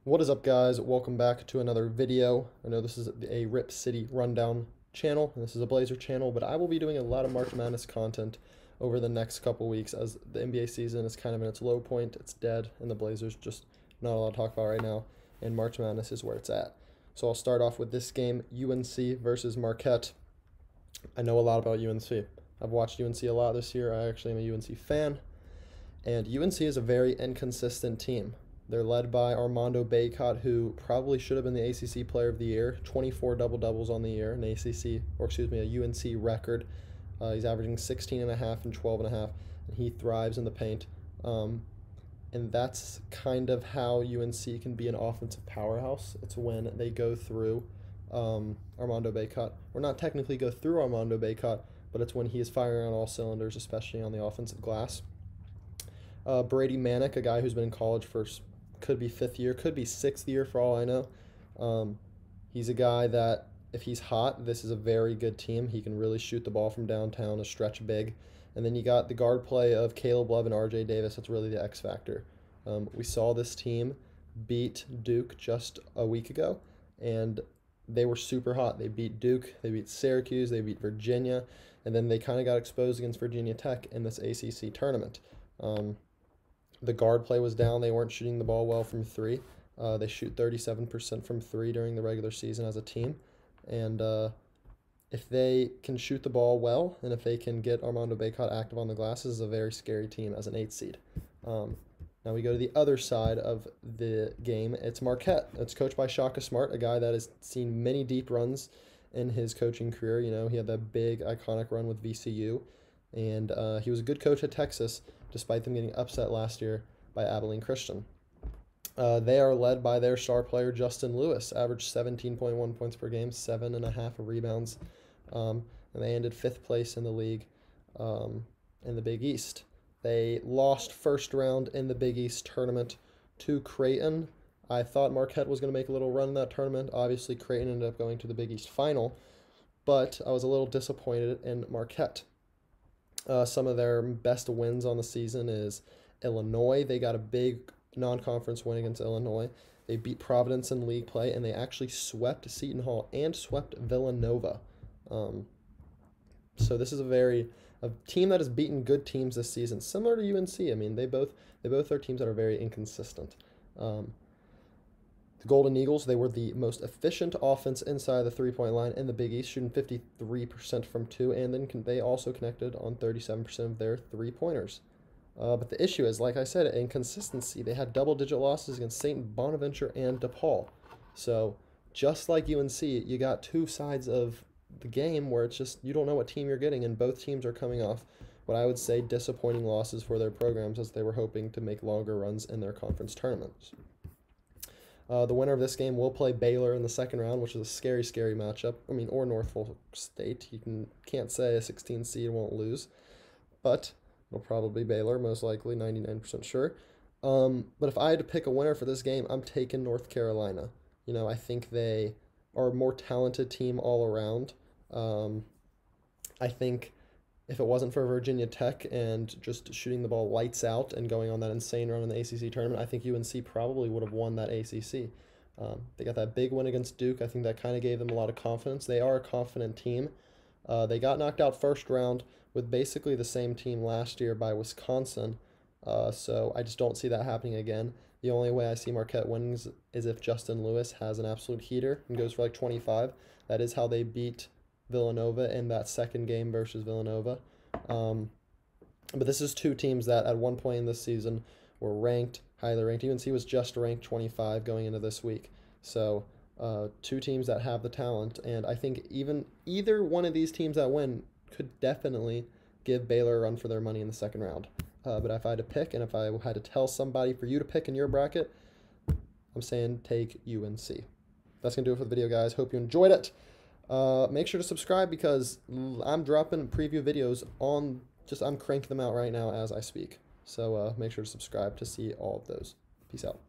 What is up, guys? Welcome back to another video. I know this is a Rip City Rundown channel, and this is a Blazer channel, but I will be doing a lot of March Madness content over the next couple weeks as the NBA season is kind of in its low point. It's dead, and the Blazers just not a lot to talk about right now, and March Madness is where it's at. So I'll start off with this game, UNC versus Marquette. I know a lot about UNC. I've watched UNC a lot this year. I actually am a UNC fan, and UNC is a very inconsistent team. They're led by Armando Bacot, who probably should have been the ACC Player of the Year. 24 double-doubles on the year, an ACC, or excuse me, a UNC record. He's averaging 16.5 and 12.5, and he thrives in the paint. And that's kind of how UNC can be an offensive powerhouse. It's when they go through Armando Bacot. Or not technically go through Armando Bacot, but it's when he is firing on all cylinders, especially on the offensive glass. Brady Manick, a guy who's been in college for could be 5th year, could be 6th year for all I know. He's a guy that if he's hot, this is a very good team. He can really shoot the ball from downtown, a stretch big. And then you got the guard play of Caleb Love and RJ Davis. That's really the X factor. We saw this team beat Duke just a week ago, and they were super hot. They beat Duke, they beat Syracuse, they beat Virginia, and then they kind of got exposed against Virginia Tech in this ACC tournament. The guard play was down. They weren't shooting the ball well from three. They shoot 37% from three during the regular season as a team. And if they can shoot the ball well, and if they can get Armando Bacot active on the glass, this is a very scary team as an 8th seed. Now we go to the other side of the game. It's Marquette. It's coached by Shaka Smart, a guy that has seen many deep runs in his coaching career. You know, he had that big, iconic run with VCU. And he was a good coach at Texas, despite them getting upset last year by Abilene Christian. They are led by their star player, Justin Lewis, averaged 17.1 points per game, 7.5 rebounds, and they ended 5th place in the league in the Big East. They lost first round in the Big East tournament to Creighton. I thought Marquette was going to make a little run in that tournament. Obviously, Creighton ended up going to the Big East final, but I was a little disappointed in Marquette. Some of their best wins on the season is Illinois. They got a big non-conference win against Illinois. They beat Providence in league play, and they actually swept Seton Hall and swept Villanova. So this is a team that has beaten good teams this season, similar to UNC. I mean, they both are teams that are very inconsistent. The Golden Eagles, they were the most efficient offense inside the three-point line in the Big East, shooting 53% from two, and then they also connected on 37% of their three-pointers. But the issue is, like I said, inconsistency. They had double-digit losses against St. Bonaventure and DePaul. So just like UNC, you got two sides of the game where it's just you don't know what team you're getting, and both teams are coming off what I would say disappointing losses for their programs as they were hoping to make longer runs in their conference tournaments. The winner of this game will play Baylor in the second round, which is a scary, scary matchup. I mean, or Norfolk State. You can't say a 16 seed won't lose, but it'll probably be Baylor, most likely, 99% sure. But if I had to pick a winner for this game, I'm taking North Carolina. You know, I think they are a more talented team all around. I think if it wasn't for Virginia Tech and just shooting the ball lights out and going on that insane run in the ACC tournament, I think UNC probably would have won that ACC. They got that big win against Duke. I think that kind of gave them a lot of confidence. They are a confident team. They got knocked out first round with basically the same team last year by Wisconsin, so I just don't see that happening again. The only way I see Marquette winning is if Justin Lewis has an absolute heater and goes for like 25. That is how they beat Villanova in that second game versus Villanova. But this is two teams that at one point in this season were ranked, highly ranked. UNC was just ranked 25 going into this week. So two teams that have the talent, and I think either one of these teams that win could definitely give Baylor a run for their money in the second round. But if I had to pick, and if I had to tell somebody for you to pick in your bracket, I'm saying take UNC. That's going to do it for the video, guys. Hope you enjoyed it. Make sure to subscribe because I'm dropping preview videos I'm cranking them out right now as I speak. So make sure to subscribe to see all of those. Peace out.